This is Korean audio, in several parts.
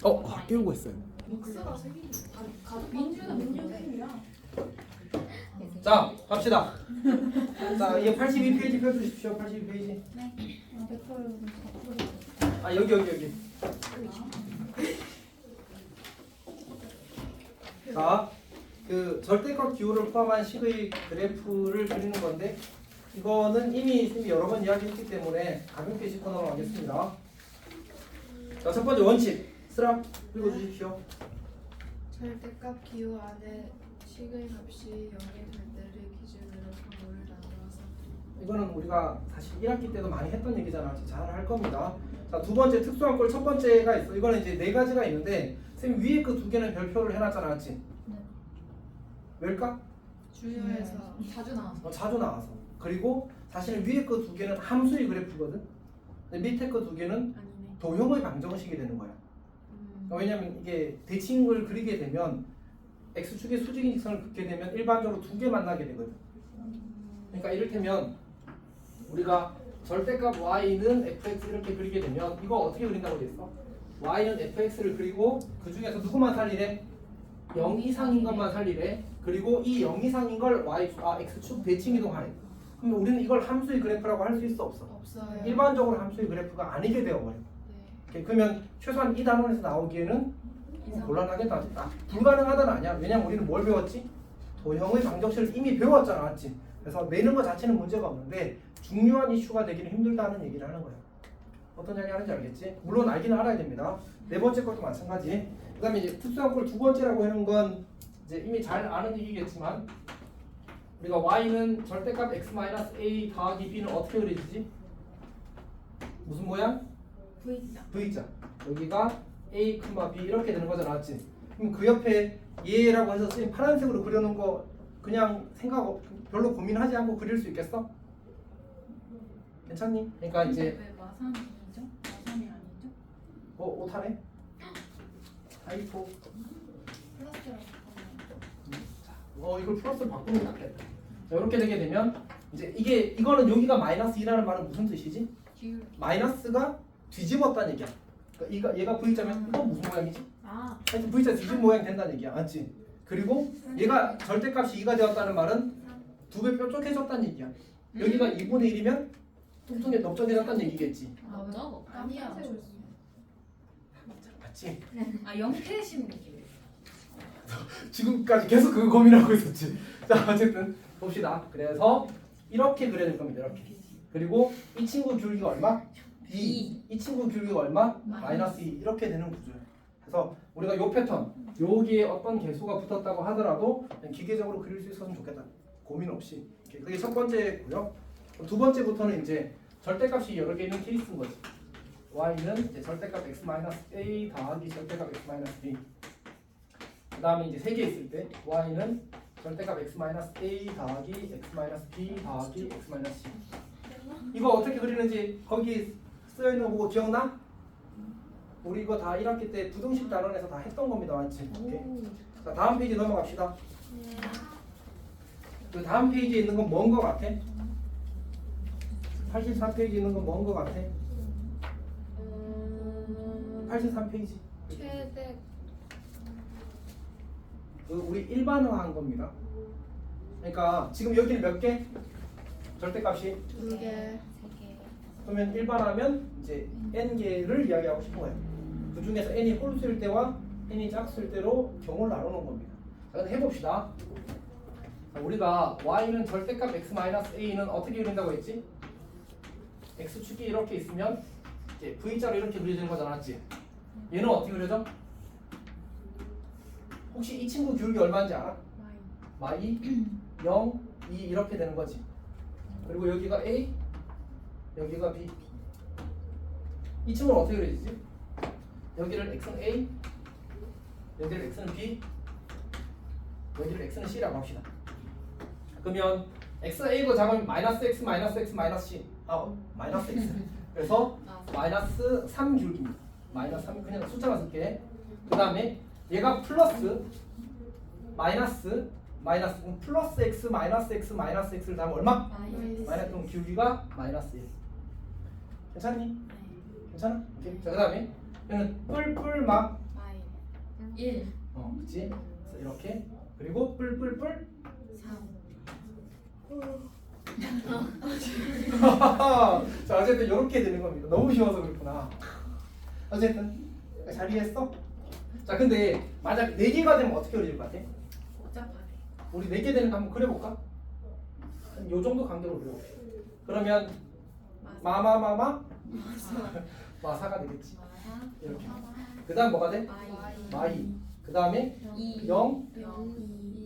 깨우고 있어요. 믹스가 색이 민주는 자, 갑시다. 자, 이게 82페이지 펴주십시오. 82페이지. 네. 아, 여기. 자, 그 절대값 기호를 포함한 식의 그래프를 그리는 건데 이거는 이미 쌤이 여러 번 이야기했기 때문에 가볍게 짚어 넘어가겠습니다. 자, 첫 번째 원칙. 쓰라 읽어주십시오. 절대값 기호 안에 식의 값이 0이 될 때를 기준으로 분모를 나누어서 이거는 우리가 사실 1학기 때도 많이 했던 얘기잖아. 잘 할 겁니다. 자, 두 번째 특수한 꼴 첫 번째가 있어. 이거는 이제 네 가지가 있는데 쌤 위에 그 두 개는 별표를 해놨잖아, 맞지? 네. 왜일까? 주요해서 자주 나와서 자주 나와서. 그리고 사실 위에 그 두 개는 함수의 그래프거든. 근데 밑에 그 두 개는 아니네. 도형의 방정식이 되는 거야. 왜냐면 이게 대칭을 그리게 되면 x축의 수직인 직선을 긋게 되면 일반적으로 두 개 만나게 되거든. 그러니까 이를테면 우리가 절대값 y는 fx 이렇게 그리게 되면 이거 어떻게 그린다고 됐어? y는 fx를 그리고 그 중에서 누구만 살리래? 0 이상인 것만 살리래. 그리고 이 0 이상인 걸 x축 대칭 이동하래. 그럼 우리는 이걸 함수의 그래프라고 할 수 있어 없어? 없어요. 일반적으로 함수의 그래프가 아니게 되어버려. 네. 그러면 최소한 이 단원에서 나오기에는 곤란하겠다. 불가능하다는 아니야. 왜냐면 우리는 뭘 배웠지? 도형의 방정식을 이미 배웠잖아, 맞지? 그래서 내는 것 자체는 문제가 없는데 중요한 이슈가 되기는 힘들다는 얘기를 하는 거야. 어떤 이야기 하는지 알겠지? 물론 알기는 알아야 됩니다. 네 번째 것도 마찬가지. 그다음에 이제 특수한 꼴 두 번째라고 하는 건 이제 이미 잘 아는 얘기겠지만 우리가 y는 절대값 x-a 더하기 b는 어떻게 그려지지? 무슨 모양? V자. V자. 여기가 A, B 이렇게 되는 거잖아, 맞지? 그럼 그 옆에 얘라고 해서 쌤 파란색으로 그려놓은 거 그냥 별로 고민하지 않고 그릴 수 있겠어? 괜찮니? 그러니까 이제 왜 마산이죠? 마산이 아니죠? 오타네? 하이포. 플러스라고 이걸 플러스로 바꾸는 게 낫겠다. 자, 이렇게 되게 되면 이제 이거는 여기가 마이너스 2라는 말은 무슨 뜻이지? 기울. 마이너스가 뒤집었다는 얘기야. 그러니까 얘가 V자면 이건 무슨 모양이지? 아. 하여튼 V자 뒤집은 모양 된다는 얘기야, 맞지? 그리고 얘가 절대값이 2가 되었다는 말은 두 배 뾰족해졌다는 얘기야. 여기가 2분의 1이면 뚱뚱해 넓적해졌다는 얘기겠지. 아, 맞아? 아니야. 맞지? 아, 영태심 느낌. 지금까지 계속 그거 고민하고 있었지. 자, 어쨌든 봅시다. 그래서 이렇게 그려야 될 겁니다. 이렇게. 그리고 이 친구 기울기가 얼마? B. 이 친구 기울기가 얼마? 마이너스 2. 이렇게 되는 구조예요. 그래서 우리가 요 패턴, 여기에 어떤 개수가 붙었다고 하더라도 그냥 기계적으로 그릴 수 있었으면 좋겠다. 고민 없이. 그게 첫 번째고요. 두 번째부터는 이제 절대값이 여러 개 있는 케이스인 거지. y는 이제 절대값 x-a 더하기 절대값 x-b. 그 다음에 이제 세 개 있을 때 y는 절대값 x-a 더하기 x-b 더하기 x-c. 이거 어떻게 그리는지 거기 쓰여있는 거 보고 기억나? 우리 이거 다 1학기 때 부등식 단원에서 다 했던 겁니다. 맞지? 오케이. 자, 다음 페이지 넘어갑시다. 그 다음 페이지에 있는 건 뭔 거 같아? 84페이지에 있는 건 뭔 거 같아? 83페이지. 최대 우리 일반화한 겁니다. 그러니까 지금 여기는 몇 개? 절대값이 2개. 그러면 일반하면 이제 n 개를 이야기하고 싶은 거예요. 그 중에서 n이 홀수일 때와 n이 짝수일 때로 경우를 나누는 겁니다. 자, 그럼 해봅시다. 자, 우리가 y는 절대값 x-a는 어떻게 그린다고 했지? x축이 이렇게 있으면 이제 v자로 이렇게 그려지는 거잖아, 맞지? 얘는 어떻게 그려져? 혹시 이 친구 기울기 얼마인지 알아? y 0, 2 이렇게 되는 거지. 그리고 여기가 a, 여기가 b. 이 친구는 어떻게 그려지지? 여기를 x는 a, 여기를 x는 b, 여기를 x는 c라고 합시다. 그러면 xa고 작으면 마이너스 x, 마이너스 x, 마이너스 c. 마이너스 x. 그래서 마이너스 3 기울기입니다. 마이너스 3 그냥 숫자만 쓸게. 그 다음에 얘가 플러스 마이너스 그럼 플러스 x, 마이너스 x, 마이너스 x를 다음 얼마? 마이너스. 그럼 기울기가 마이너스 1. 괜찮니? 괜찮아? 오케이. 자, 그 다음에 얘는 뿔뿔 막 1 그치? 그래서 이렇게 그리고 뿔뿔뿔 3 자 어쨌든 이렇게 되는 겁니다. 너무 쉬워서 그렇구나. 어쨌든 잘 이해했어? 자 근데 만약 4개가 되면 어떻게 그려질 것 같아? 복잡하네. 우리 4개 되는 거 한번 그려볼까? 한 요 정도 간격으로 그려볼게. 그러면 마마마마 마사가 되겠지. 마사 이렇게. 그 다음 뭐가 돼? 마이. 그 다음에 0,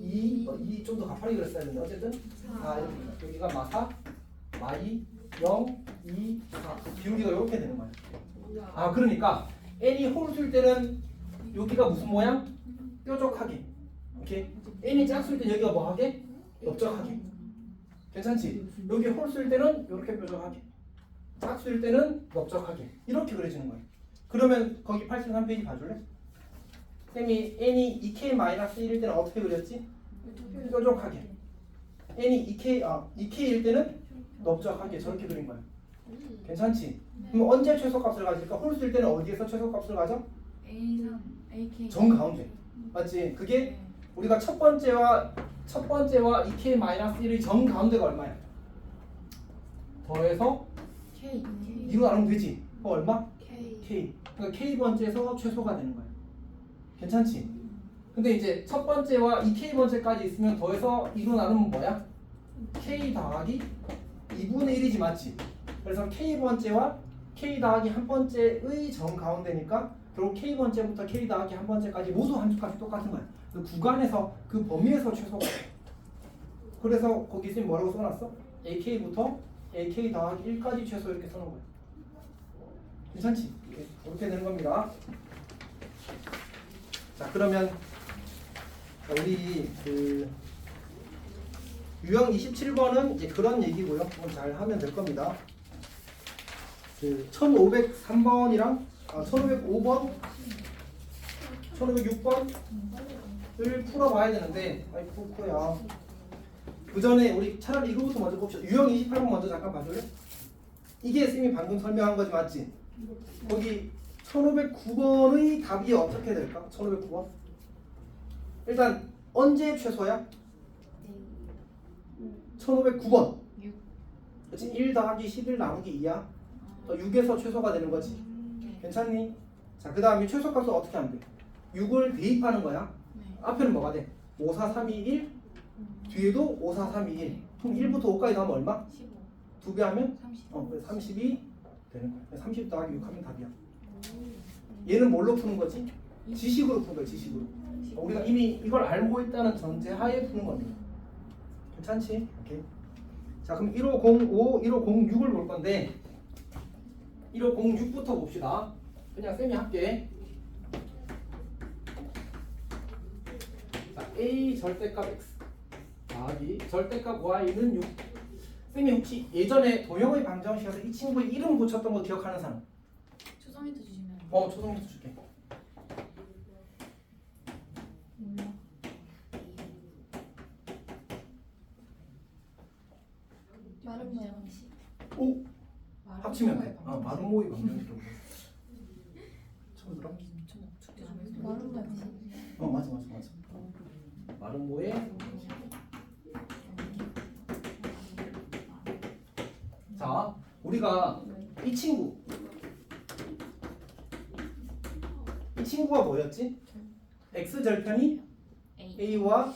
2 좀 더 가파르게 그렸어야 되는데 어쨌든 이렇게 여기가 마사, 마이, 0, 2, 4 기울기가 이렇게 되는 거야. 그러니까 n이 홀수일 때는 여기가 무슨 모양? 뾰족하게. 오케이? n이 짝수일 때 여기가 뭐하게? 넓적하게. 괜찮지? 여기 홀수일 때는 이렇게 뾰족하게. 짝수일 때는 넓적하게. 이렇게 그려지는 거야. 그러면 거기 83페이지 봐줄래? 쌤이 n이 2k-1일 때는 어떻게 그렸지? 뾰족하게. n이 2k일 때는 넓적하게 저렇게 그린 거야. 괜찮지? 그럼 언제 최소값을 가질까? 홀수일 때는 어디에서 최소값을 가져? A3 AK 정 가운데. 맞지? 그게 우리가 첫 번째와 2k-1의 정 가운데가 얼마야? 더해서 K 2로 나누면 되지. 그거 얼마? K k. 그러니까 k번째에서 최소가 되는 거야. 괜찮지? 근데 이제 첫 번째와 2k번째까지 있으면 더해서 2로 나누면 뭐야? k 더하기 2분의 1이지 맞지? 그래서 k번째와 k 더하기 한 번째의 정 가운데니까 결국 k번째부터 k 더하기 한 번째까지 모두 한 값이 똑같은 거야. 그 구간에서 그 범위에서 최소가 돼. 그래서 거기 쌤 뭐라고 써놨어? ak부터 ak 더하기 1까지 최소 이렇게 써놓은 거야. 괜찮지? 이렇게 되는 겁니다. 자 그러면 우리 그 유형 27번은 이제 그런 얘기고요. 그럼 잘 하면 될 겁니다. 그 1503번이랑 1505번, 1506번을 풀어봐야 되는데 코코야. 그 전에 우리 차라리 이거부터 먼저 봅시다. 유형 28번 먼저 잠깐 봐줄래? 이게 쌤이 방금 설명한 거지 맞지? 거기 1509번의 답이 어떻게 될까? 1509번. 일단 언제 최소야? 1509번. 그렇지? 1 더하기 11 나누기 2야. 6에서 최소가 되는 거지. 괜찮니? 자, 그 다음에 최소값을 어떻게 하면 돼? 6을 대입하는 거야. 앞에는 뭐가 돼? 5, 4, 3, 2, 1. 뒤에도 5, 4, 3, 2, 1. 그럼 1부터 5까지 나오면 얼마? 15 2배 하면? 30 30이 되는 거야. 30 더하기 6 하면 답이야. 얘는 뭘로 푸는 거지? 지식으로 푸는 거야, 지식으로. 우리가 이미 이걸 알고 있다는 전제하에 푸는 겁니다. 괜찮지? 오케이. 자, 그럼 1505, 1506을 볼 건데 1506부터 봅시다. 그냥 쌤이 할게. 자, A 절대값 X 더하기 절대값 Y는 6. 쌤이 혹시 예전에 도형의 방정식에서 이 친구의 이름 붙였던 거 기억하는 사람? 초성 힌트 주시면 초성 힌트 줄게. 마른 방식 오! 합치면 돼. 마름모의 방정식이라고. 처음 들어? 마른 방식 맞아. 마름모의 자, 우리가 이 친구가 뭐였지? x 절편이 a와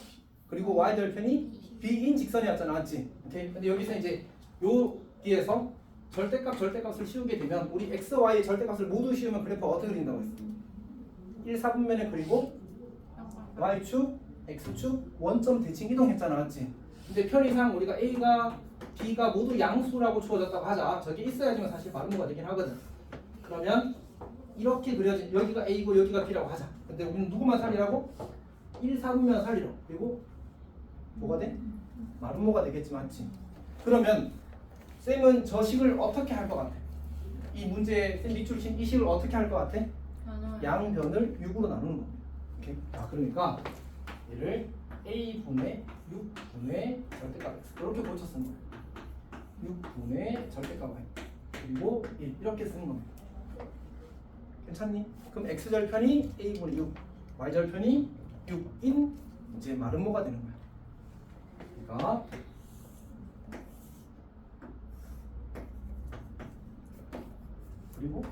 그리고 y 절편이 b인 직선이었잖아, 맞지? 오케이. 근데 여기서 이제 여기에서 절대값을 씌우게 되면 우리 x, y의 절대값을 모두 씌우면 그래프가 어떻게 그린다고 했어? 1, 4분면에 그리고 y축, x축, 원점 대칭 이동했잖아, 맞지? 근데 편의상 우리가 a가 b가 모두 양수라고 주어졌다고 하자. 저게 있어야지만 사실 마름모가 되긴 하거든. 그러면 이렇게 그려진 여기가 a고 여기가 b라고 하자. 근데 우리는 누구만 살리라고? 1, 4분면 살리러. 그리고 뭐가 돼? 마름모가 되겠지, 맞지? 그러면 쌤은 저 식을 어떻게 할 것 같아? 이 문제 쌤 밑줄 친 이 식을 어떻게 할 것 같아? 양변을 6으로 나누는 겁니다. 오케이? 그러니까 얘를 a분의 6분의 절대값 x 이렇게 고쳐 쓰는 거예요. 6분의 절대값 y 그리고 1 이렇게 쓰는 겁니다. 괜찮니? 그럼 x절편이 a분의 6 y절편이 6인 이제 마름모가 되는 거야. 그러니까 그리고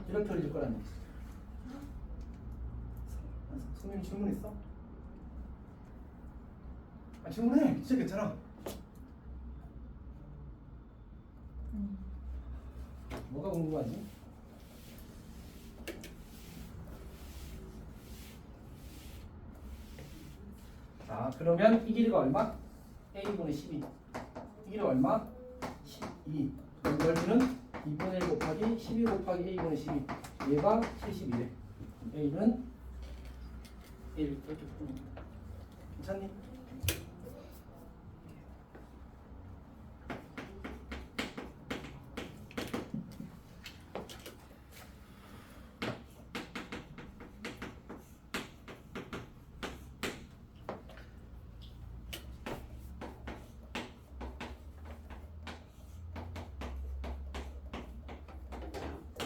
이렇게 그려질 거라는 얘기지. 선생님 질문 있어? 아, 질문해. 진짜 괜찮아. 뭐가 궁금하지? 자, 그러면 이 길이가 얼마? a분의 12. 이 길이가 얼마? 12. 넓이는 2분의 1 곱하기 12 곱하기 a분의 12. 얘가 72래. a는 1 이렇게 풀면 돼. 괜찮니?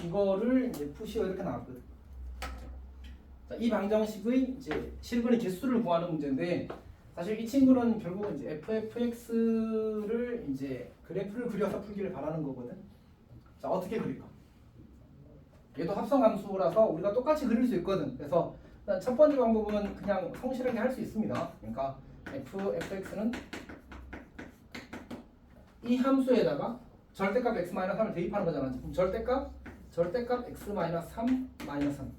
이거를 이제 푸시어 이렇게 나왔거든. 자, 이 방정식의 이제 실근의 개수를 구하는 문제인데 사실 이 친구는 결국은 이제 fx를 이제 그래프를 그려서 풀기를 바라는 거거든. 자, 어떻게 그릴까? 얘도 합성 함수라서 우리가 똑같이 그릴 수 있거든. 그래서 일단 첫 번째 방법은 그냥 성실하게 할 수 있습니다. 그러니까 fx는 이 함수에다가 절대값 x-3을 대입하는 거잖아. 그럼 절대값 x-3 -3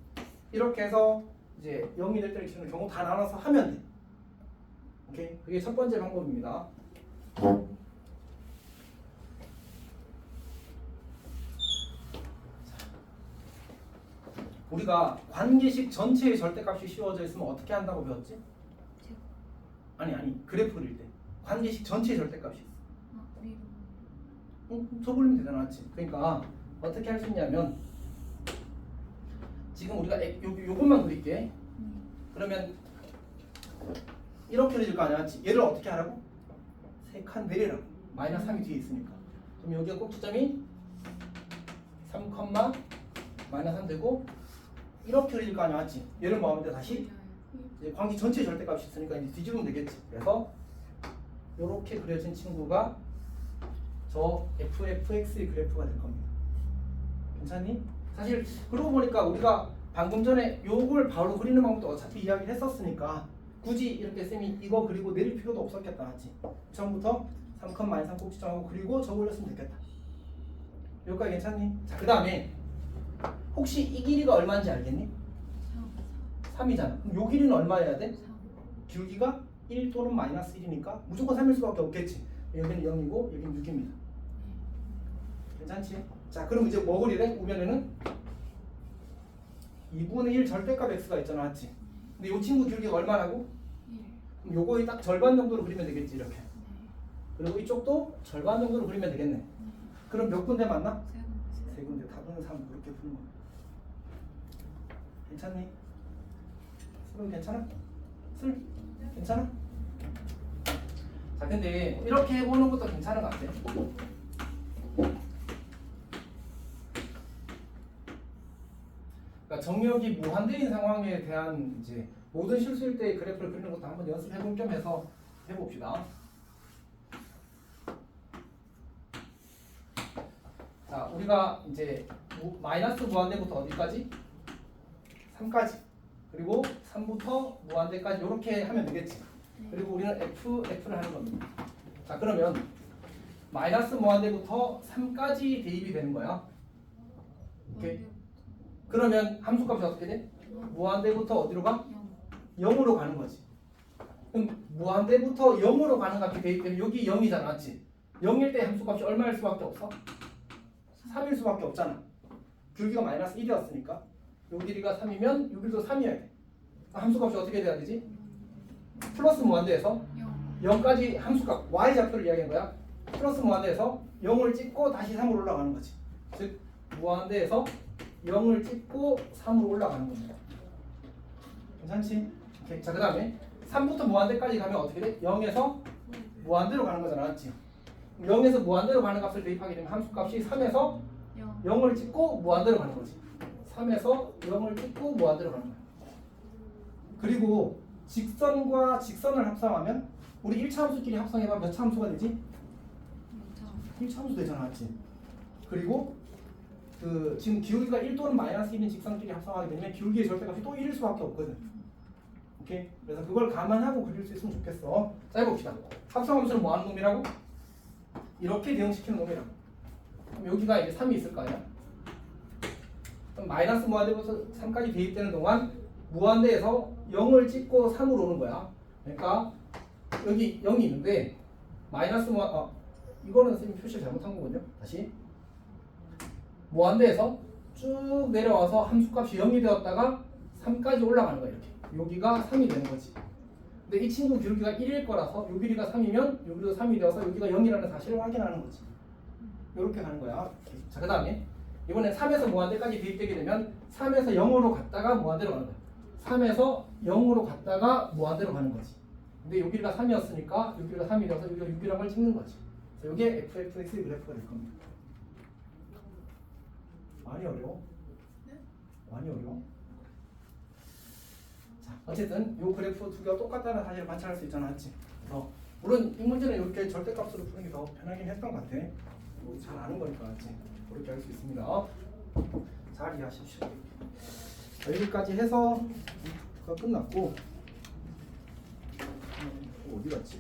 이렇게 해서 이제 0이 될 때를 치는 경우 다 나눠서 하면 돼. 오케이? 그게 첫 번째 방법입니다. 우리가 관계식 전체의 절대값이 씌워져 있으면 어떻게 한다고 배웠지? 아니 그래프 그릴 때 관계식 전체의 절대값이 있어. 써버리면 되잖아, 맞지? 그러니까 어떻게 할 수 있냐면 지금 우리가 요것만 그릴게. 그러면 이렇게 그려질 거 아니야, 맞지? 얘를 어떻게 하라고? 3칸 내리라고. 마이너스 3이 뒤에 있으니까. 그럼 여기가 꼭지점이 3, 마이너스 3 되고 이렇게 그려질 거 아니야, 맞지? 얘를 뭐 하면 돼? 다시 이제 관계 전체 절대값이 있으니까 이제 뒤집으면 되겠지. 그래서 이렇게 그려진 친구가 저 fx의 그래프가 될 겁니다. 괜찮니? 사실 그러고 보니까 우리가 방금 전에 요걸 바로 그리는 방법도 어차피 이야기를 했었으니까 굳이 이렇게 쌤이 이거 그리고 내릴 필요도 없었겠다, 맞지? 처음부터 3,-3 꼭지점하고 그리고 저거 올렸으면 됐겠다. 여기까지 괜찮니? 자, 그 다음에 혹시 이 길이가 얼마인지 알겠니? 3이잖아. 그럼 요 길이는 얼마여야 돼? 길기가 1 또는 마이너스 1이니까 무조건 3일 수밖에 없겠지. 여기는 0이고 여기는 6입니다. 괜찮지? 자, 그럼 이제 뭐 그리래? 우변에는 2분의 1 절대값 x가 있잖아, 맞지? 근데 이 친구 길이가 얼마라고? 그럼 요거의 딱 절반 정도로 그리면 되겠지, 이렇게. 그리고 이쪽도 절반 정도로 그리면 되겠네. 그럼 몇 군데 맞나? 세 군데. 답은 3 이렇게 푸는 거야. 괜찮니? 수능 괜찮아? 슬? 괜찮아? 자, 근데 이렇게 해보는 것도 괜찮은 것 같아. 그러니까 정력이 무한대인 상황에 대한 이제 모든 실수일 때의 그래프를 그리는 것도 한번 연습해볼 겸 해서 해봅시다. 자, 우리가 이제 마이너스 무한대부터 어디까지? 3까지. 그리고 3부터 무한대까지 이렇게 하면 되겠지. 그리고 우리는 f를 하는 겁니다. 자, 그러면 마이너스 무한대부터 3까지 대입이 되는 거야. 오케이. 그러면 함수값이 어떻게 돼? 무한대부터 어디로 가? 0으로 가는 거지. 그럼 무한대부터 0으로 가는 값이 대입되면 여기 0이잖아, 맞지? 0일 때 함수값이 얼마일 수밖에 없어? 3일 수밖에 없잖아. 길기가 마이너스 1이었으니까 요 길이가 3이면 요 길이도 3이어야 돼. 함수값이 어떻게 돼야 되지? 플러스 무한대에서 0까지 함수값 y좌표를 이야기한 거야. 플러스 무한대에서 0을 찍고 다시 3으로 올라가는 거지. 즉 무한대에서 0을 찍고 3으로 올라가는 겁니다. 괜찮지? 오케이. 자, 그 다음에 3부터 무한대까지 가면 어떻게 돼? 0에서 무한대로 가는 거잖아, 맞지? 0에서 무한대로 가는 값을 대입하게 되면 함수값이 3에서 0을 찍고 무한대로 가는 거지. 3에서 0을 찍고 무한대로 가는 거야. 그리고 직선과 직선을 합성하면 우리 1차 함수끼리 합성해봐 몇 차 함수가 되지? 1차 함수 되잖아, 맞지? 그리고 그 지금 기울기가 1 또는 마이너스 1인 직선끼리 합성하게 되면 기울기의 절대값이 또 1일 수밖에 없거든. 오케이? 그래서 그걸 감안하고 그릴 수 있으면 좋겠어. 자, 해봅시다. 합성함수는 뭐 하는 놈이라고? 이렇게 대응시키는 놈이라고. 그럼 여기가 이제 3이 있을 거 아니야? 그럼 마이너스 무한대부터 3까지 대입되는 동안 무한대에서 0을 찍고 3으로 오는 거야. 그러니까 여기 0이 있는데 마이너스 이거는 선생님 표시 잘못한 거거든요. 다시 무한대에서 쭉 내려와서 함수값이 0이 되었다가 3까지 올라가는 거야. 이렇게 여기가 3이 되는 거지. 근데 이 친구 기울기가 1일 거라서 요 길이가 3이면 여기도 3이 되어서 여기가 0이라는 사실을 확인하는 거지. 이렇게 가는 거야. 자, 그 다음에 이번엔 3에서 무한대까지 대입되게 되면 3에서 0으로 갔다가 무한대로 가는 거야. 3에서 0으로 갔다가 무한대로 가는 거지. 근데 요 길이가 3이었으니까 요 길이가 3이 되어서 여기가 6이라는 걸 찍는 거지. 그래서 이게 fx의 그래프가 될 겁니다. 많이 어려워? 네? 많이 어려워? 자, 어쨌든 요 그래프 두 개가 똑같다는 사실을 관찰할 수 있잖아, 맞지? 그래서 물론 이 문제는 이렇게 절대값으로 푸는 게 더 편하긴 했던 것 같아. 뭐 잘 아는 거니까, 맞지? 그렇게 할 수 있습니다. 잘 이해하십시오. 여기까지 해서 그거 끝났고 어디 갔지?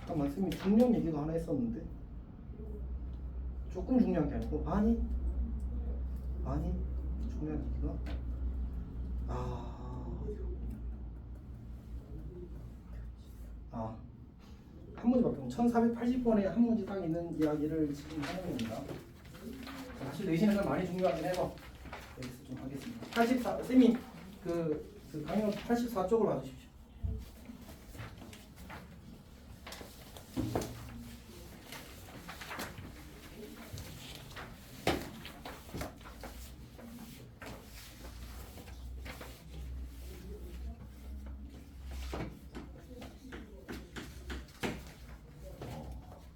잠깐만, 선생님 중요한 얘기가 하나 했었는데 조금 중요한 게 아니고 많이 중요한 얘기가 한 문제밖에 없고 1480번에 한 문제 딱 있는 이야기를 지금 하는 겁니다. 사실 내신에서 많이 중요하긴 해서 여기서 좀 하겠습니다. 84, 쌤이 그 강의 84쪽으로 봐주십시오.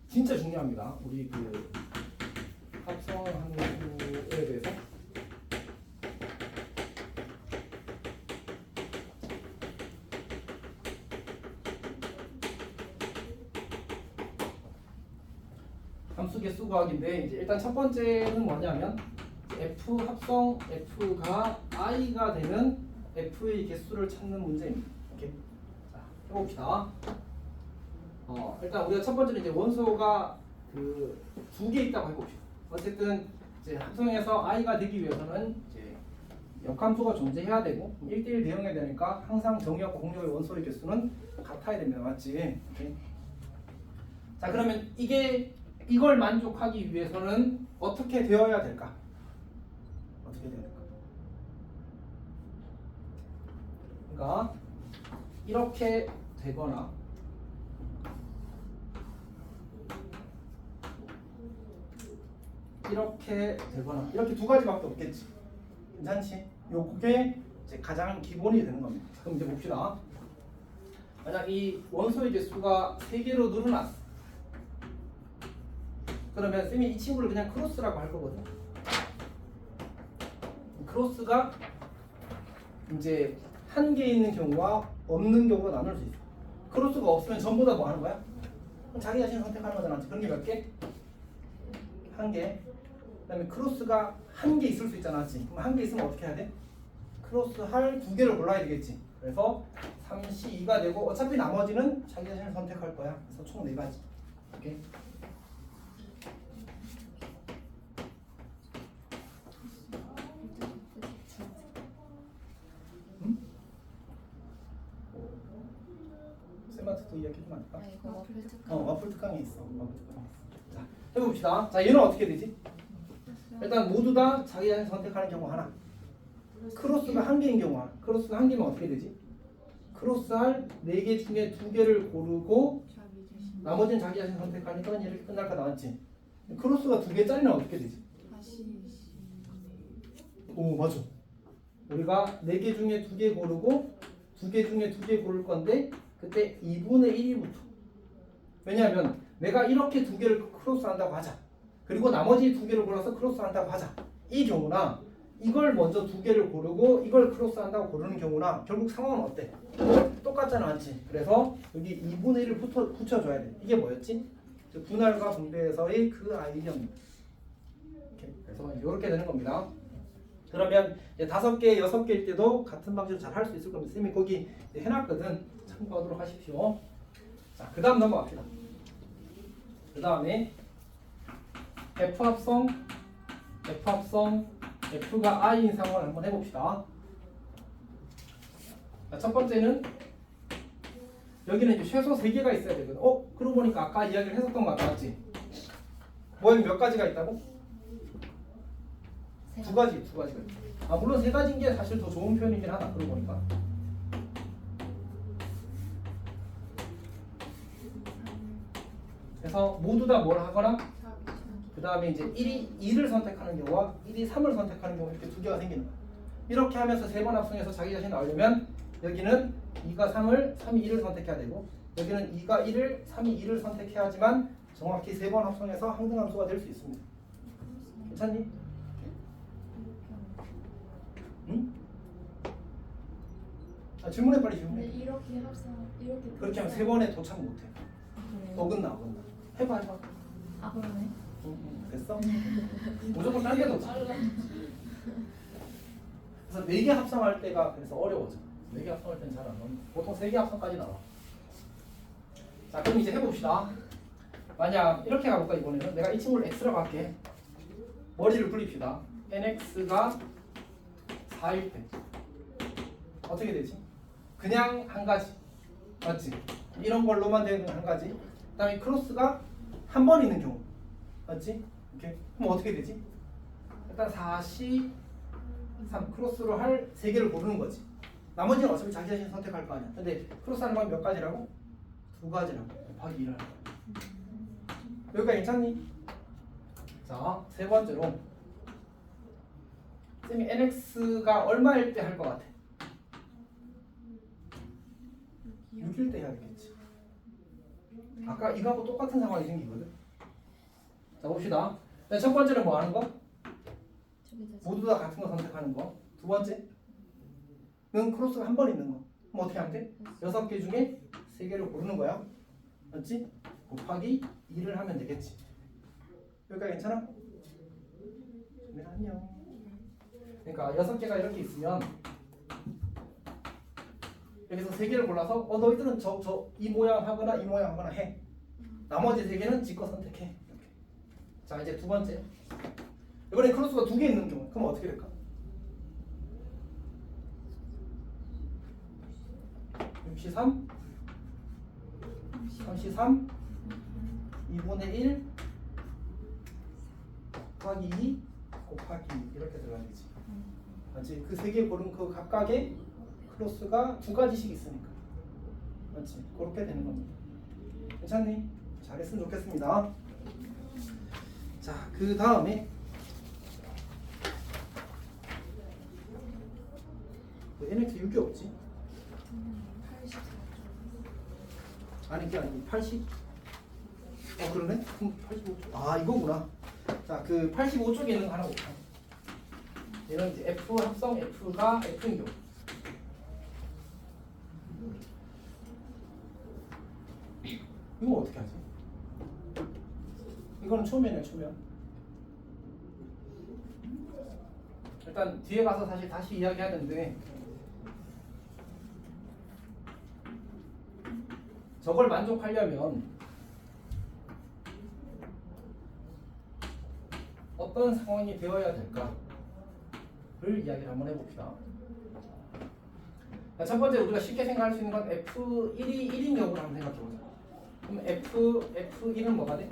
진짜 중요합니다. 우리 그 합성함수에 대해서. 함수 개수 구하기인데 이제 일단 첫 번째는 뭐냐면 f 합성 f가 i가 되는 f의 개수를 찾는 문제입니다. 오케이. 자, 해봅시다. 일단 우리가 첫 번째는 이제 원소가 그 두 개 있다고 해봅시다. 어쨌든 이제 합성해서 i가 되기 위해서는 이제 역함수가 존재해야 되고 1대1 대응해야 되니까 항상 정의역과 공역의 원소의 개수는 같아야 됩니다. 맞지? 오케이. 자, 그러면 이걸 만족하기 위해서는 어떻게 되어야 될까? 어떻게 되어야 될까? 그러니까 이렇게 되거나 이렇게 되거나 이렇게 두 가지밖에 없겠지. 괜찮지? 요게 이제 가장 기본이 되는 겁니다. 그럼 이제 봅시다. 만약 이 원소의 개수가 3개로 늘어났어. 그러면 쌤이 이 친구를 그냥 크로스라고 할 거거든. 크로스가 이제 한 개 있는 경우와 없는 경우로 나눌 수 있어. 크로스가 없으면 전부 다 뭐 하는 거야? 그럼 자기 자신 선택하는 거잖아. 그런 게 몇 개? 한 개. 그다음에 크로스가 한 개 있을 수 있잖아. 그럼 한 개 있으면 어떻게 해야 돼? 크로스 할 두 개를 골라야 되겠지. 그래서 3C2가 되고 어차피 나머지는 자기 자신을 선택할 거야. 그래서 총 4가지. 오케이. 쌤한테도 이야기 좀 할까? 이거 와플 특강. 와플 특강이 있어. 자, 해봅시다. 자, 얘는 어떻게 되지? 일단 모두 다 자기 자신 선택하는 경우 하나. 크로스가 한 개인 경우 하나. 크로스가 한 개면 어떻게 되지? 크로스 할 4개 중에 2개를 고르고 나머지는 자기 자신 선택하니까 이렇게 끝날 거 나왔지. 크로스가 2개짜리는 어떻게 되지? 오, 맞아. 우리가 4개 중에 2개 고르고 2개 중에 2개 고를 건데 그때 2분의 1이 붙어. 왜냐하면 내가 이렇게 2개를 크로스 한다고 하자. 그리고 나머지 두 개를 골라서 크로스한다고 하자. 이 경우나 이걸 먼저 두 개를 고르고 이걸 크로스한다고 고르는 경우나 결국 상황은 어때? 똑같잖아, 맞지? 그래서 여기 2분의 1을 붙여줘야 돼. 이게 뭐였지? 분할과 분배에서의 그 아이디어입니다. 그래서 이렇게 되는 겁니다. 그러면 이제 5개, 6개일 때도 같은 방식으로 잘 할 수 있을 겁니다. 쌤이 거기 해놨거든. 참고하도록 하십시오. 자, 그 다음 넘어갑시다. 그 다음에 F합성, F가 I인 상황을 한번 해봅시다. 자, 첫 번째는 여기는 이제 최소 3개가 있어야 되거든. 그러고 보니까 아까 이야기를 했었던 거 맞지? 모양이 몇 가지가 있다고? 두 가지가 있다. 물론 3가지인 게 사실 더 좋은 표현이긴 하다. 그러고 보니까. 그래서 모두 다 뭘 하거나 그 다음에 이제 1이 2를 선택하는 경우와 1이 3을 선택하는 경우 이렇게 두 개가 생기는 거야. 이렇게 하면서 3번 합성해서 자기 자신 나오려면 여기는 2가 3을, 3이 2를 선택해야 되고 여기는 2가 1을, 3이 2를 선택해야지만 정확히 3번 합성해서 항등함수가 될 수 있습니다. 괜찮니? 응? 질문해 빨리 질문해. 근데 이렇게 합성 이렇게 그렇게 하면 3번에 도착 못해. 그래요? 어긋나. 해봐. 아 그러네. 됐어? 무조건 딴 데도 없어. 그래서 4개 합성할 때가 그래서 어려워져. 4개 합성할 때는 잘 안 나와. 보통 3개 합성까지 나와. 자, 그럼 이제 해봅시다. 만약 이렇게 가볼까 이번에는 내가 이 친구를 x라고 할게. 머리를 굴립시다. nx가 4일 때 어떻게 되지? 그냥 한 가지. 맞지? 이런 걸로만 되는 한 가지. 그 다음에 크로스가 한 번 있는 경우. 맞지? 이렇게. 그럼 어떻게 되지? 일단 4C 3 크로스로 할 3개를 고르는 거지. 나머지는 어차피 자기 자신 선택할 거 아니야. 근데 크로스하는 건 몇 가지라고? 2가지라고. 곱하기 1을 하는 거야. 여기가 괜찮니? 자, 세 번째로 쌤이 nx가 얼마일 때 할 것 같아? 6일 때 해야 되겠지. 아까 이거하고 똑같은 상황이 생기거든. 자, 봅시다. 첫 번째는 뭐 하는 거? 모두 다 같은 거 선택하는 거. 두 번째는 크로스가 한 번 있는 거. 그럼 어떻게 하면 돼? 6개 중에 3개를 고르는 거야. 맞지? 곱하기 2를 하면 되겠지. 여기까지 괜찮아? 네, 안녕. 그러니까 6개가 이렇게 있으면 여기서 3개를 골라서 너희들은 이 모양 하거나 이 모양 하거나 해. 나머지 3개는 지껏 선택해. 이렇게. 자, 이제 두 번째. 이번에 크로스가 2개 있는 경우. 그럼 어떻게 될까? 63 33 2분의 1 곱하기 2 곱하기 2 이렇게 들어가야지. 맞지? 그 3개 고른 그 각각의 크로스가 2가지씩 있으니까. 맞지? 그렇게 되는 겁니다. 괜찮니? 잘했으면 좋겠습니다. 자, 그 다음에 NX 6이 없지? 84조. 아니 그게 아니고 80. 그러네? 그럼 85쪽. 이거구나. 자, 그 85쪽에 있는 거 하나 볼까? 얘는 이제 F 합성 F가 F인 경우. 이거 어떻게 하지? 이거는 초면이야, 초면. 일단 뒤에 가서 사실 다시 이야기하는데 저걸 만족하려면 어떤 상황이 되어야 될까를 이야기를 한번 해봅시다. 자, 첫 번째 우리가 쉽게 생각할 수 있는 건 F1이 1인 경우를 한번 생각해보자. 그럼 F1은 뭐가 돼?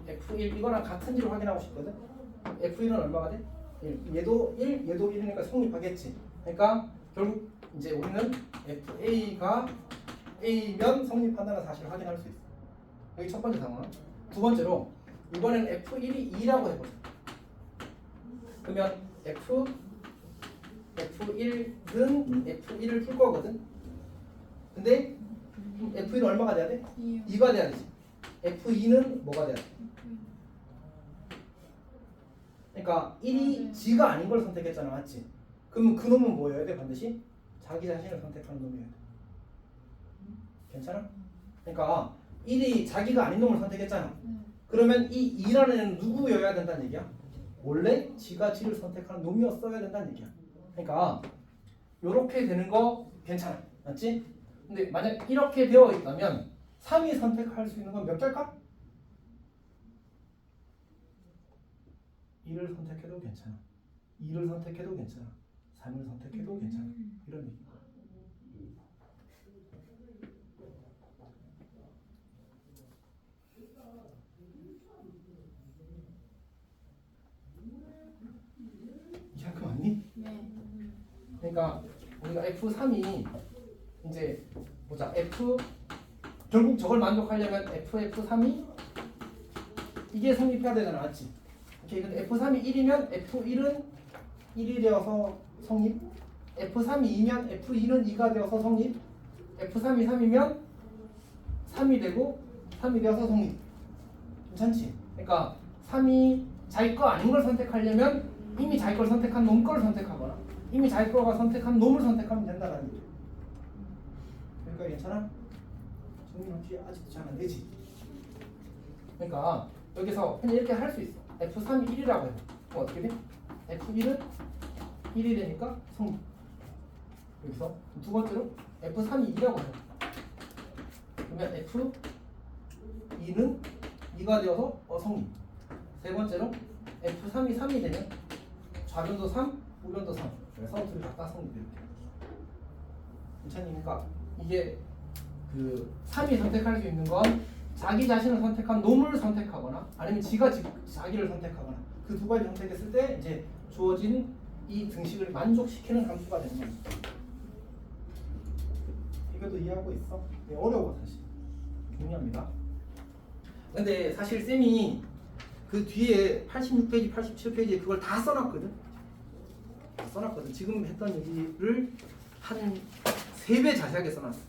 F1 이거랑 같은지를 확인하고 싶거든. F1은 얼마가 돼? 1. 얘도 1, 얘도 1이니까 성립하겠지. 그러니까 결국 이제 우리는 FA가 A면 성립한다는 사실을 확인할 수 있어. 여기 첫 번째 상황. 두 번째로 이번에는 F1이 2라고 해보자. 그러면 F1은 F1을 풀 거거든. 근데 F1은 얼마가 돼야 돼? 2가 돼야 되지. F2는 뭐가 돼야 돼? 그러니까 1이 지가 아닌 걸 선택했잖아, 맞지? 그러면 그 놈은 뭐여야 돼? 반드시 자기 자신을 선택하는 놈이어야 돼. 괜찮아? 그러니까 1이 자기가 아닌 놈을 선택했잖아. 그러면 이 2라는 애는 누구여야 된다는 얘기야? 원래 지가 지를 선택하는 놈이었어야 된다는 얘기야. 그러니까 요렇게 되는 거 괜찮아, 맞지? 근데 만약 이렇게 되어 있다면 3이 선택할 수 있는 건 몇 개일까? 1을 선택해도 괜찮아. 2를 선택해도 괜찮아. 3을 선택해도 괜찮아. 이런 얘기. 이해한 거 맞니? 네. 그러니까 우리가 F3이 이제 보자. F 결국 저걸 만족하려면 F3이 이게 성립해야 되잖아, 맞지? 오케이. 근데 F3이 1이면 F1은 1이 되어서 성립. F3이 2면 F2는 2가 되어서 성립. F3이 3이면 3이 되고 3이 되어서 성립. 괜찮지? 그러니까 3이 자기 거 아닌 걸 선택하려면 이미 자기 걸 선택한 놈 걸 선택하거나 이미 자기 거가 선택한 놈을 선택하면 된다는 얘기. 그러니까 괜찮아? 정리 없이 아직도 잘 안 되지? 그러니까 여기서 그냥 이렇게 할 수 있어. F3이 1이라고 해요. 그럼 어떻게 돼? F1은 1이 되니까 성립. 여기서 두 번째로 F3이 2라고 해요. 그러면 F2는 2가 되어서 성립. 세 번째로 F3이 3이 되면 좌변도 3, 우변도 3. 그래서 둘이 다 성립 이렇게. 괜찮니? 그러니까 이게 그 3이 선택할 수 있는 건 자기 자신을 선택한 놈을 선택하거나 아니면 지가 자기를 선택하거나 그 두 가지 선택했을 때 이제 주어진 이 등식을 만족시키는 함수가 되는 겁니다. 이것도 이해하고 있어? 네, 어려워 사실. 중요합니다. 근데 사실 쌤이 그 뒤에 86페이지, 87페이지에 그걸 다 써놨거든. 다 써놨거든. 지금 했던 얘기를 한 3배 자세하게 써놨어.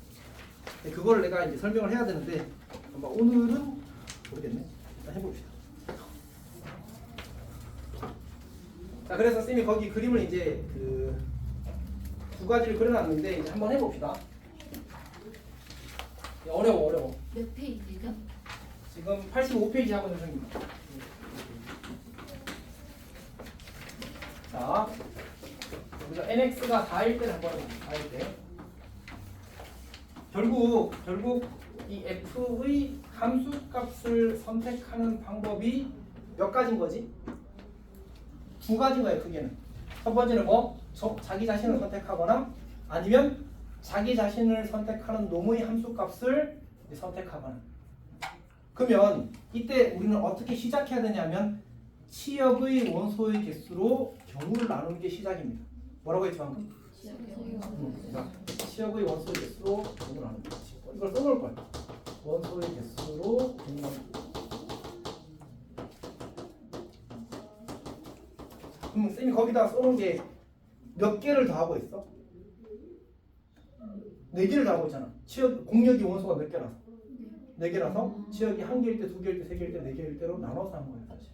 그걸 내가 이제 설명을 해야 되는데 아마 오늘은 모르겠네. 일단 해봅시다. 자, 그래서 쌤이 거기 그림을 이제 그 두 가지를 그려놨는데 이제 한번 해봅시다. 어려워. 몇 페이지죠? 지금 85페이지 하고 있는 중입니다. 자, 여기서 nx가 4일 때를 한번 해봅시다. 4일 때. 결국 이 f의 함수값을 선택하는 방법이 몇 가지인 거지? 두 가지인 거예요, 크게는. 첫 번째는 뭐? 자기 자신을 선택하거나 아니면 자기 자신을 선택하는 놈의 함수값을 선택하거나. 그러면 이때 우리는 어떻게 시작해야 되냐면 치역의 원소의 개수로 경우를 나누는 게 시작입니다. 뭐라고 했지 방금? 치역의 원소의 개수로 경우를 나누는 거지. 이걸 써놓을 거야. 원소의 개수로 경우 나누는 거. 그럼 쌤이 거기다 써놓은 게 몇 개를 더하고 있어? 4개를 더하고 있잖아. 치역 공역이 원소가 몇 개라서? 4개라서 치역이 1개일 때, 2개일 때, 3개일 때, 4개일 때로 나눠서 하는 거야 사실.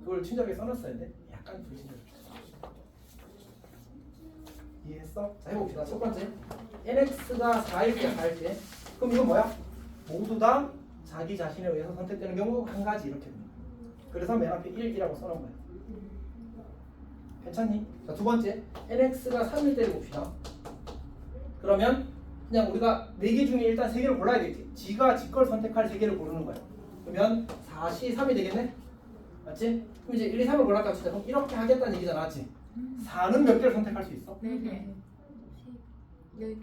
그걸 친절하게 써놨어야 돼. 약간 불친절해. 이해했어? 자, 해봅시다. 첫 번째 nx가 4일 때, 4일 때. 그럼 이건 뭐야? 모두 다 자기 자신에 의해서 선택되는 경우 한 가지 이렇게 됩니다. 그래서 맨 앞에 1이라고 써놓은 거야. 괜찮니? 자, 두 번째 nx가 3일 때를 봅시다. 그러면 그냥 우리가 4개 중에 일단 3개를 골라야 되겠지. 지가 지 걸 선택할 3개를 고르는 거야. 그러면 4시 3이 되겠네? 맞지? 그럼 이제 1, 2, 3을 골랐다고 치자. 그럼 이렇게 하겠다는 얘기잖아, 맞지? 4는 몇 개를 선택할 수 있어? 4개.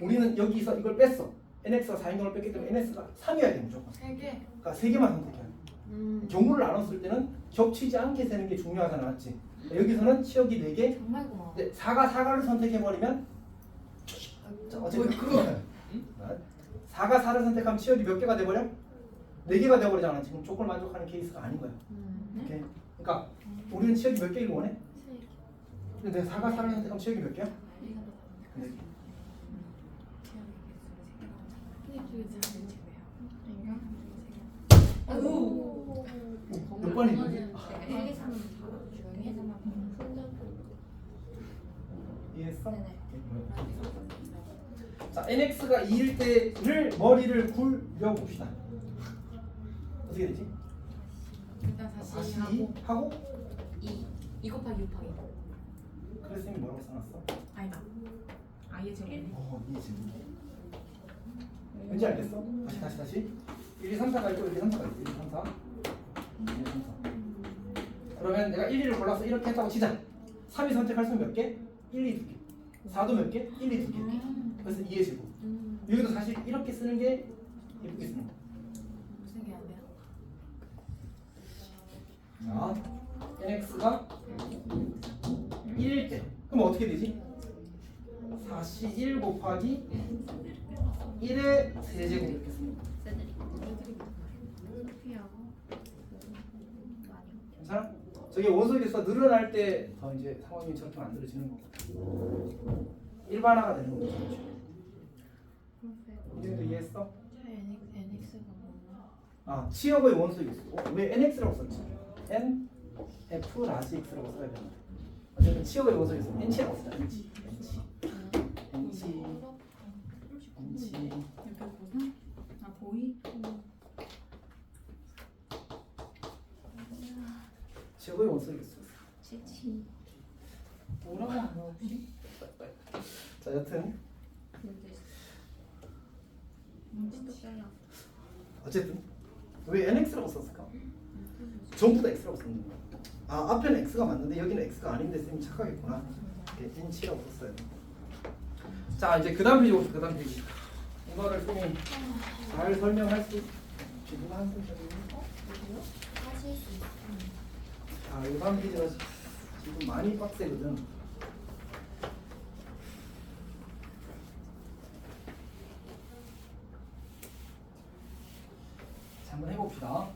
우리는 여기서 이걸 뺐어. nx가 4인 걸 뺐기 때문에 nx가 3이어야 돼 무조건. 3개. 그러니까 3개만 선택해야 돼. 경우를 나눴을 때는 겹치지 않게 세는 게 중요하잖아, 맞지? 여기서는 치역이 4개. 정말 고마워. 근데 4를 선택해버리면 어쨌든 그거 4가 4를 선택하면 치역이 몇 개가 돼버려? 4개가 돼버리잖아. 지금 조건을 만족하는 케이스가 아닌 거야. 오케이? 그러니까 우리는 치역이 몇 개를 원해? 근데 내가 4가 4를 선택하면 치역이 몇 개야? 4개. 오. 몇 번이 있는데? 1, 2, 3은 여기에서만 보면 이해했어? 네네. 자, nx가 2일 때를 머리를 굴려봅시다. 어떻게 되지? 일단 다시 다시 하고 하고 2 곱하기 6 곱하기 그래서 쌤이 뭐라고 써놨어? 아니다 아예 제곱 이해지. 왠지 알겠어? 다시 1, 2, 3, 4가 있고 1, 2, 3, 4가 있고 1, 2, 3, 4 1, 2, 3, 4 그러면 내가 1, 2를 골라서 이렇게 했다고 치자. 3이 선택할 수 몇 개? 1, 2, 2개 4도 몇 개? 1, 2, 2개 그래서 2의 제곱 여기도 사실 이렇게 쓰는 게 예쁘게 쓰는 거. 무슨 게 안 돼요? 자, nx가 1일 때 그럼 어떻게 되지? 4시 1 곱하기 1의 세제곱 이렇게 씁니다. 소피하고 괜찮아? 저게 원소계수가 늘어날 때 더 이제 상황이 저렇게 만들어지는 거고 일반화가 되는 거죠. 이제도 이해했어? NX가 뭐나 아, 치역의 원소계수. 왜 NX라고 썼지? N, F, 라지 X라고 써야 되나? 어쨌든 치역의 원소계수 NC라고 쓰자. NC. 옆에 보나? 아 보이? 치역의 원소계수. 치치 뭐라고 한 거야 혹시? 자, 여튼 치치야 어쨌든 왜 NX라고 썼을까? 전부 다 X라고 썼는 거야. 아, 앞에는 X가 맞는데 여기는 X가 아닌데 쌤이 착각했구나. 이렇게 NC라고 썼어야 돼. 자, 이제 그 다음 페이지 봅시다. 그 다음 페이지. 이거를 쌤이 잘 설명할 수 지금 한 페이지. 하실 수 있어 자, 이 다음 페이지가 지금 많이 빡세거든. 자, 한번 해봅시다.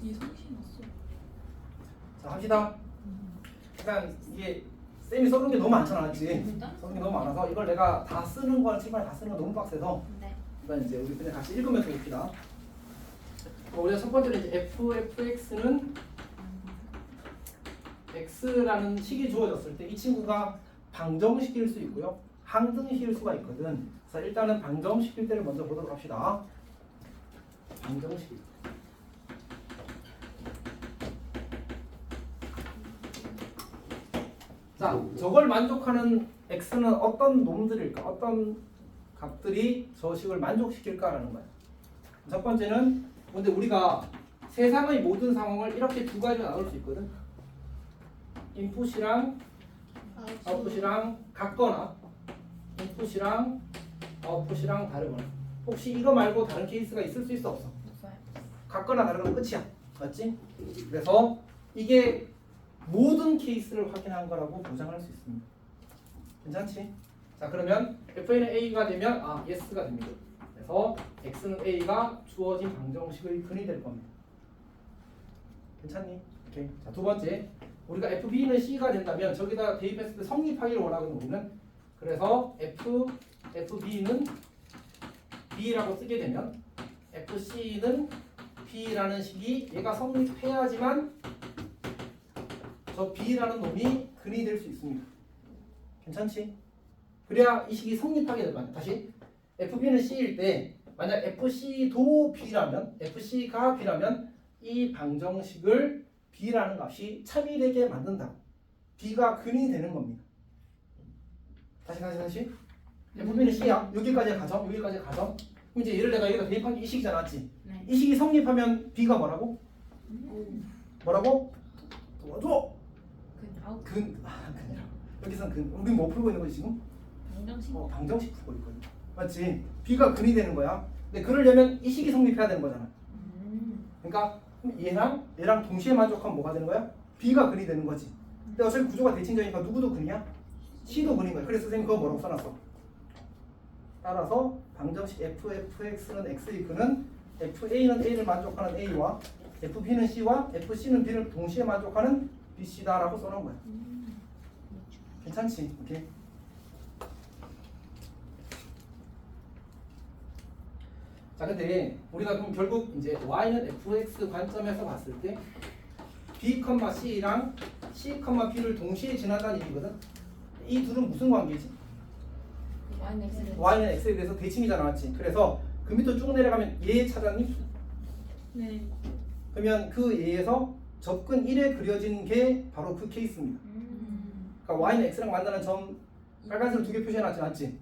이 성신 왔어 자, 합시다. 일단 이게 쌤이 써놓은 게 너무 많잖아, 맞지? 써놓은 게 너무 많아서 이걸 내가 다 쓰는 건 정말 다 쓰는 건 너무 빡세서 네 일단 이제 우리 그냥 같이 읽으면서 봅시다. 우리가 첫 번째로 이제 fx는 x라는 식이 주어졌을 때 이 친구가 방정식일 수 있고요, 항등식일 수가 있거든. 그래서 일단은 방정식일 때를 먼저 보도록 합시다. 방정식. 자, 저걸 만족하는 x는 어떤 놈들일까? 어떤 값들이 저 식을 만족시킬까라는 거야. 첫 번째는 근데 우리가 세상의 모든 상황을 이렇게 두 가지로 나눌 수 있거든. 인풋이랑 아웃풋이랑 같거나 인풋이랑 아웃풋이랑 다르거나. 혹시 이거 말고 다른 케이스가 있을 수 있어 없어? 없어요 같거나 다르거나 끝이야. 맞지? 그래서 이게 모든 케이스를 확인한 거라고 보장할 수 있습니다. 괜찮지? 자, 그러면 f는 a가 되면 yes가 됩니다. 그래서 x는 a가 주어진 방정식의 근이 될 겁니다. 괜찮니? 오케이. 자, 두 번째, 우리가 fb는 c가 된다면 저기다 대입했을 때 성립하기를 원하거든 우리는. 그래서 fb는 b라고 쓰게 되면 fc는 b라는 식이 얘가 성립해야지만 저 b라는 놈이 근이 될 수 있습니다. 괜찮지? 그래야 이 식이 성립하게 될 거야. 다시 fb는 c일 때 만약 fc도 b라면 fc가 b라면 이 방정식을 b라는 값이 참이되게 만든다. b가 근이 되는 겁니다. 다시 fb는 c야. 여기까지 가정. 그럼 이제 얘를 내가 여기다 대입한 게 이 식이잖아, 맞지? 네 이 식이 성립하면 b가 뭐라고? 도와줘. 아웃 근이라. 여기선 근. 우리 뭐 풀고 있는 거지 지금? 방정식 방정식 풀고 있거든. 맞지? b가 근이 되는 거야. 근데 그러려면 이 식이 성립해야 되는 거잖아. 그러니까 얘랑 동시에 만족하면 뭐가 되는 거야? b가 근이 되는 거지. 근데 어차피 구조가 대칭적이니까 누구도 근이야? c도 근인 거야. 그래서 선생님 그거 뭐라고 써놨어? 따라서 방정식 fx는 x의 근은 fa는 a를 만족하는 a와 fb는 c와 fc는 b를 동시에 만족하는 BC다라고 써놓은 거야. 괜찮지? 오케이. 자, 근데 우리가 그럼 결국 이제 y는 fx 관점에서 봤을 때 b, c랑 c, b를 동시에 지나다는 얘기거든. 이 둘은 무슨 관계지? y는 x에 대해서 대칭이잖아, 맞지? 그래서 그 밑으로 쭉 내려가면 얘 찾았니? 네. 그러면 그 얘에서 접근 1에 그려진 게 바로 그 케이스입니다. 그러니까 y는 x랑 만나는 점 빨간색으로 2개 표시해놨지, 맞지?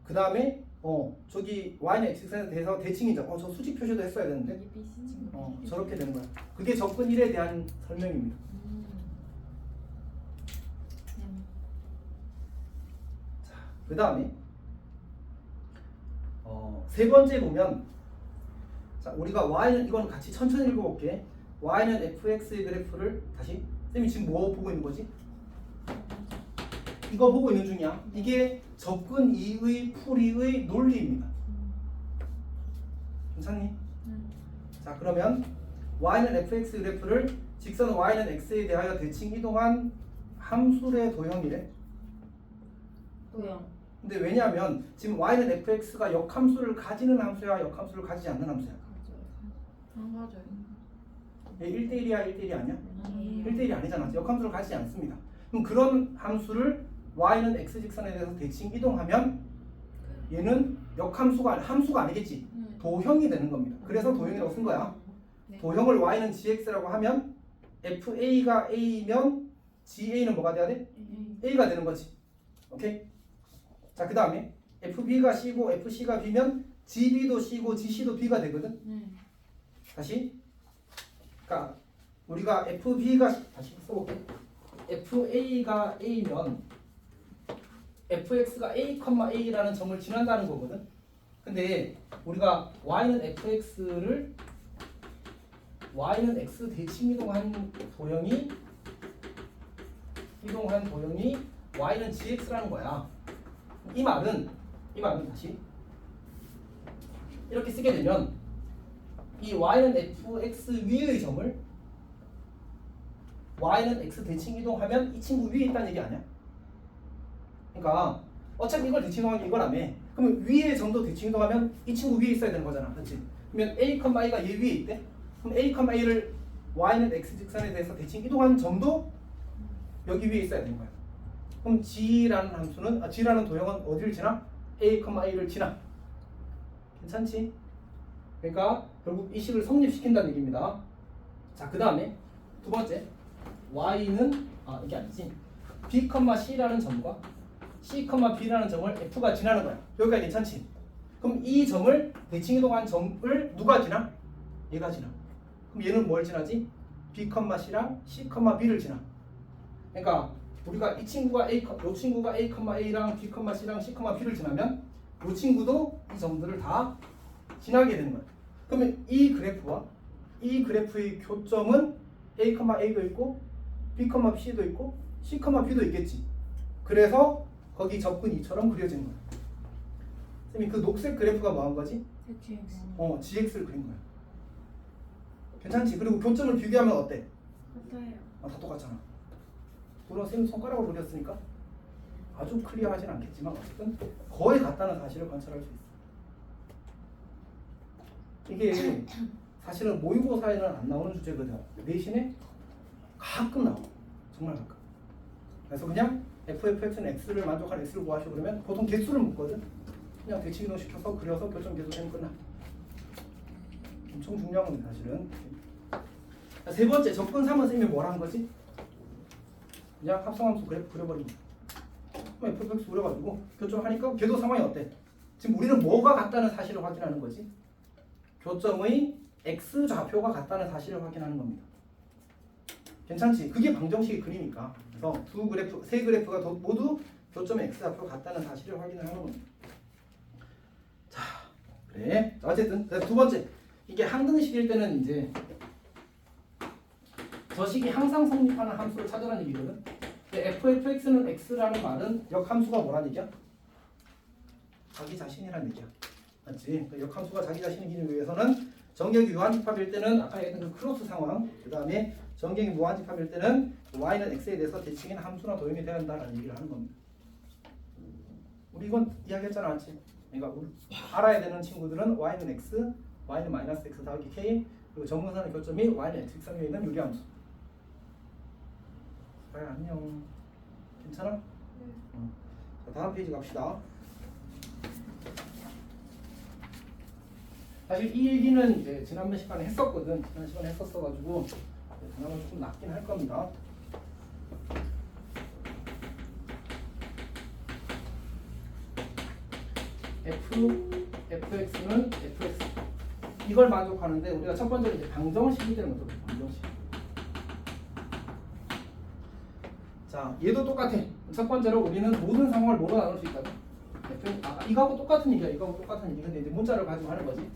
그 다음에 저기 y는 x에 대해서 대칭이죠. 저 수직 표시도 했어야 되는데 저렇게 되는 거야. 그게 접근 1에 대한 설명입니다. 자, 그 다음에 세 번째 보면, 자, 우리가 y는, 이건 같이 천천히 읽어볼게. y는 fx의 그래프를 다시, 쌤이 지금 뭐 보고 있는 거지? 이거 보고 있는 중이야. 이게 접근 2의 풀이의 논리입니다. 괜찮니? 자, 그러면 y는 fx 그래프를 직선 y는 x에 대하여 대칭 이동한 함수의 도형이래. 도형. 근데 왜냐하면 지금 y는 fx가 역함수를 가지는 함수야, 역함수를 가지지 않는 함수야? 안 가져요. 얘 1대1이야, 1대1이 아니야? 아니에요. 1대1이 아니잖아. 역함수를 가지지 않습니다. 그럼 그런 함수를 y는 x직선에 대해서 대칭 이동하면 얘는 역함수가 함수가 아니겠지. 도형이 되는 겁니다. 그래서 도형이라고 쓴 거야. 도형을 y는 gx라고 하면 fa가 a면 ga는 뭐가 돼야 돼? a가 되는 거지. 오케이? 자, 그 다음에 fb가 c고 fc가 b면 gb도 c고 gc도 b가 되거든. 다시, 그러니까 우리가 fb가 다시 써볼게. fa가 a면 fx가 a, a라는 점을 지난다는 거거든. 근데 우리가 y는 fx를 y는 x 대칭 이동한 도형이 y는 gx라는 거야. 이 말은 다시 이렇게 쓰게 되면 이 y는 fx 위의 점을 y는 x 대칭 이동하면 이 친구 위에 있다는 얘기 아니야? 그러니까 어차피 이걸 대칭 이동하면 이거라며. 그러면 위의 점도 대칭 이동하면 이 친구 위에 있어야 되는 거잖아, 그렇지? 그러면 a, a가 얘 위에 있대. 그럼 a, a를 y는 x 직선에 대해서 대칭 이동한 점도 여기 위에 있어야 되는 거야. 그럼 g라는 함수는 g라는 도형은 어디를 지나? a, a를 지나. 괜찮지? 그러니까 결국 이 식을 성립시킨다는 얘기입니다. 자, 그 다음에 두 번째 y는 이게 아니지. b, c라는 점과 c, b라는 점을 f가 지나는 거야. 여기가 괜찮지? 그럼 이 점을 대칭 이동한 점을 누가 지나? 얘가 지나. 그럼 얘는 뭘 지나지? b, c랑 c, b를 지나. 그러니까 우리가 이 친구가 요 친구가 a, a랑 b, c랑 c, b를 지나면 요 친구도 이 점들을 다 지나게 되는 거야. 그러면 이 그래프와 이 그래프의 교점은 a, a도 있고 b, c도 있고 c, b도 있겠지. 그래서 거기 접근 2처럼 그려지는 거야. 쌤이 그 녹색 그래프가 뭐 한 거지? gx를 그린 거야. 괜찮지? 그리고 교점을 비교하면 어때? 같아요. 다 똑같잖아. 물론 쌤이 손가락으로 그렸으니까 아주 클리어하진 않겠지만 어쨌든 거의 같다는 사실을 관찰할 수 있어. 이게 사실은 모의고사에는 안 나오는 주제거든. 대신에 가끔 나와. 정말 가끔. 그래서 그냥 fx는 x를 만족하는 x를 구하시오 그러면 보통 개수를 묻거든. 그냥 대칭 이동 시켜서 그려서 결정 계속되면 끝나. 엄청 중요한 겁니다, 사실은. 세 번째 접근 3은 쌤이 뭐라는 거지? 그냥 합성함수 그려버리기. 그럼 fx 그려가지고 교점하니까 궤도 상황이 어때? 지금 우리는 뭐가 같다는 사실을 확인하는 거지? 교점의 x 좌표가 같다는 사실을 확인하는 겁니다. 괜찮지? 그게 방정식의 그림이니까. 그래서 세 그래프가 모두 교점의 x 좌표가 같다는 사실을 확인을 하는 겁니다. 자, 그래. 자, 어쨌든 두 번째, 이게 항등식일 때는 이제 저 식이 항상 성립하는 함수를 찾으라는 얘기거든. fx는 x라는 말은 역함수가 뭐라는 얘기야? 자기 자신이라는 얘기야. 맞지? 역함수가 자기 자신이기 위해서는 전격이 유한집합일 때는 아까 얘기했던 그 크로스 상황, 그 다음에 전격이 무한집합일 때는 y는 x에 대해서 대칭인 함수나 도형이 되어야 한다는 얘기를 하는 겁니다. 우리 이건 이야기했잖아, 맞지? 그러니까 우리 알아야 되는 친구들은 y는 x, y는 마이너스 x 더하기 k, 그리고 정근선의 교점이 y는 x축상에 있는 유리함수. 그래, 안녕. 괜찮아? 자, 다음 페이지 갑시다. 사실 이 얘기는 이제 지난번 시간에 했었거든. 지난 시간에 했었어가지고 그나마 조금 낫긴 할 겁니다. fx는 fx 이걸 만족하는데 우리가 첫 번째로 이제 방정식이 되는 거죠. 방정식. 자, 얘도 똑같아. 첫 번째로 우리는 모든 상황을 뭐로 나눌 수 있다. 이거하고 똑같은 얘기야. 이거하고 똑같은 얘기. 근데 이제 문자를 가지고 하는 거지.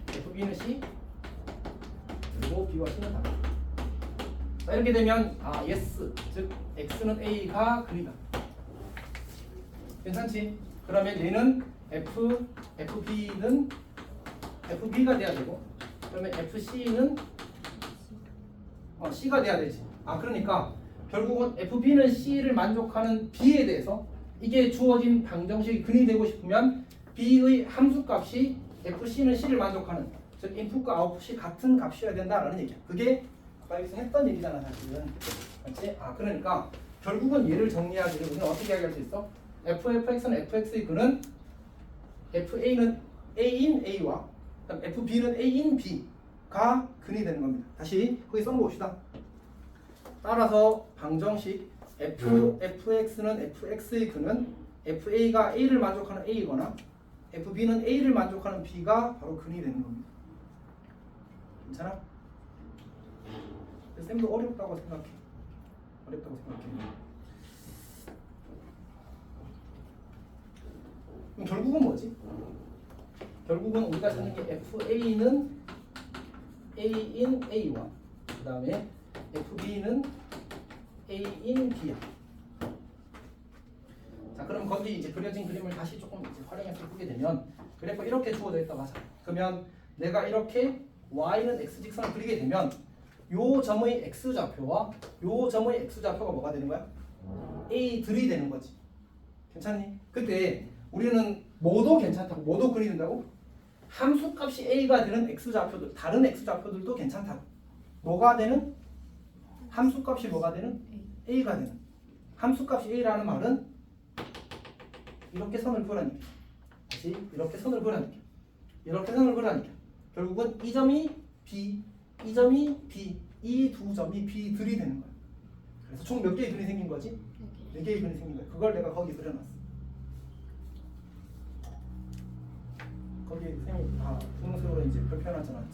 fb는 c, 그리고 b와 c는 다. 자, 이렇게 되면 yes, 즉 x는 a가 근이다. 괜찮지? 그러면 얘는 fb가 돼야 되고, 그러면 fc는 c가 돼야 되지. 그러니까 결국은 fb는 c를 만족하는 b에 대해서 이게 주어진 방정식이 근이 되고 싶으면 b의 함수값이 fc는 c를 만족하는, 즉 인풋과 아웃풋이 같은 값이어야 된다라는 얘기야. 그게 아까 여기서 했던 얘기잖아, 사실은. 맞지? 그러니까 결국은 얘를 정리하기를 우리는 어떻게 이야기할 수 있어? fx는 fx의 근은 fa는 a인 a와 그다음 fb는 a인 b가 근이 되는 겁니다. 다시 거기 써놓읍시다. 따라서 방정식 fx는 fx의 근은 fa가 a를 만족하는 a이거나 fb는 a를 만족하는 b가 바로 근이 되는 겁니다. 괜찮아? 쌤도 어렵다고 생각해. 어렵다고 생각해. 그럼 결국은 뭐지? 결국은 우리가 찾는 게 fa는 a인 a와 그 다음에 fb는 a인 b야. 자, 그럼 거기 이제 그려진 그림을 다시 조금 이제 활용해서 보게 되면 그래프 이렇게 주어져 있다고 하자. 그러면 내가 이렇게 y는 x 직선을 그리게 되면 요 점의 x 좌표와 요 점의 x 좌표가 뭐가 되는 거야? a들이 되는 거지. 괜찮니? 그때 우리는 뭐도 괜찮다고, 뭐도 근이 된다고? 함수값이 a가 되는 x 좌표들, 다른 x 좌표들도 괜찮다고. 뭐가 되는? 함수값이 뭐가 되는? a가 되는. 함수값이 a라는 말은 이렇게 선을 그으라니까. 다시 이렇게 선을 그으라니까. 이렇게 선을 그으라니까. 결국은 이 점이 b, 이 점이 b, 이 두 점이 b들이 되는 거야. 그래서 총 몇 개의 근이 생긴 거지? 4개의 근이 생긴 거야. 그걸 내가 거기 그려놨어. 거기 쌤이 다 분홍색으로 이제 표현하잖아.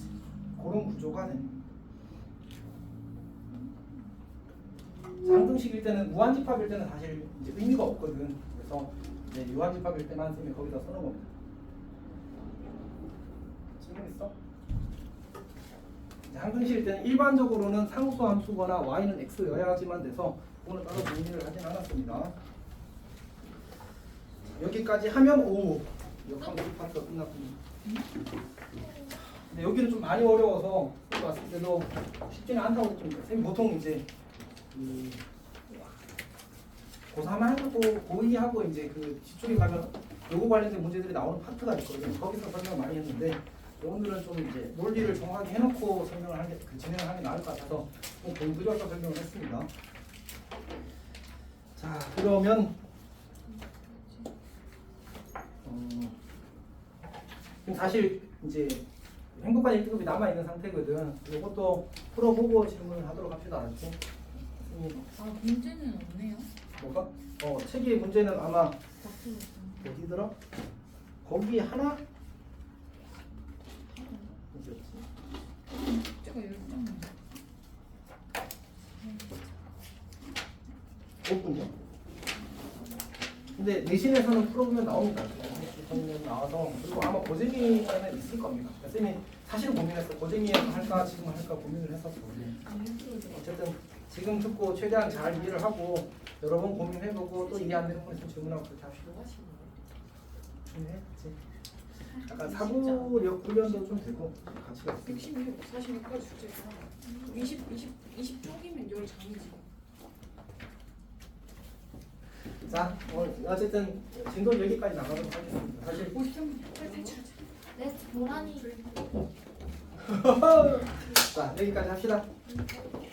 그런 구조가 되는 거야. 상등식일 때는 무한집합일 때는 사실 이제 의미가 없거든. 그래서 이제 유한집합일 때만 쌤이 거기다 써놓은 겁니다. 질문 있어? 상등식일 때는 일반적으로는 상수함수거나 y는 x여야지만 돼서 오늘 따로 고민을 하진 않았습니다. 여기까지 하면 오 역함수 파트가 끝났군요. 근데 여기는 좀 많이 어려워서 왔을 때도 쉽지는 않다고 좀 쌤이 보통 이제 고3하고 고2하고 이제 그 뒤쪽에 가면 요거 관련된 문제들이 나오는 파트가 있거든요. 거기서 설명을 많이 했는데 오늘은 좀 이제 논리를 정확하게 해놓고 설명을 하는 게 진행을 하는 게 나을 것 같아서 좀 공들여서 설명을 했습니다. 자, 그러면 지금 사실 이제 행복한 1등급이 남아 있는 상태거든. 이것도 풀어보고 질문을 하도록 합시다. 알았지? 문제는 없네요. 뭐가? 책의 문제는 아마 어디더라? 거기 하나? 어디였지? 제가 10장. 5분이요? 근데 내신에서는 풀어보면 나옵니다. 내신에서는 나와서 그리고 아마 고재미에는 있을 겁니다. 쌤이 사실은 고민했어. 고재미에서 할까 지금 할까 고민을 했었어. 어쨌든 지금 듣고 최대한 잘 이해를 하고 여러 번 고민해보고 또 이해 안 되는 거 있으면 질문하고 그렇게 합시다. 중요했지. 약간 사고력 훈련도 좀 되고 같이 갔어요. 116, 46까지 숙제가 20 쪽이면 10장이지. 자, 어쨌든 진도 여기까지 나가도록 하겠습니다. 사실 50점 탈출하자. 렛츠 보라니. 자 여기까지 합시다. 음.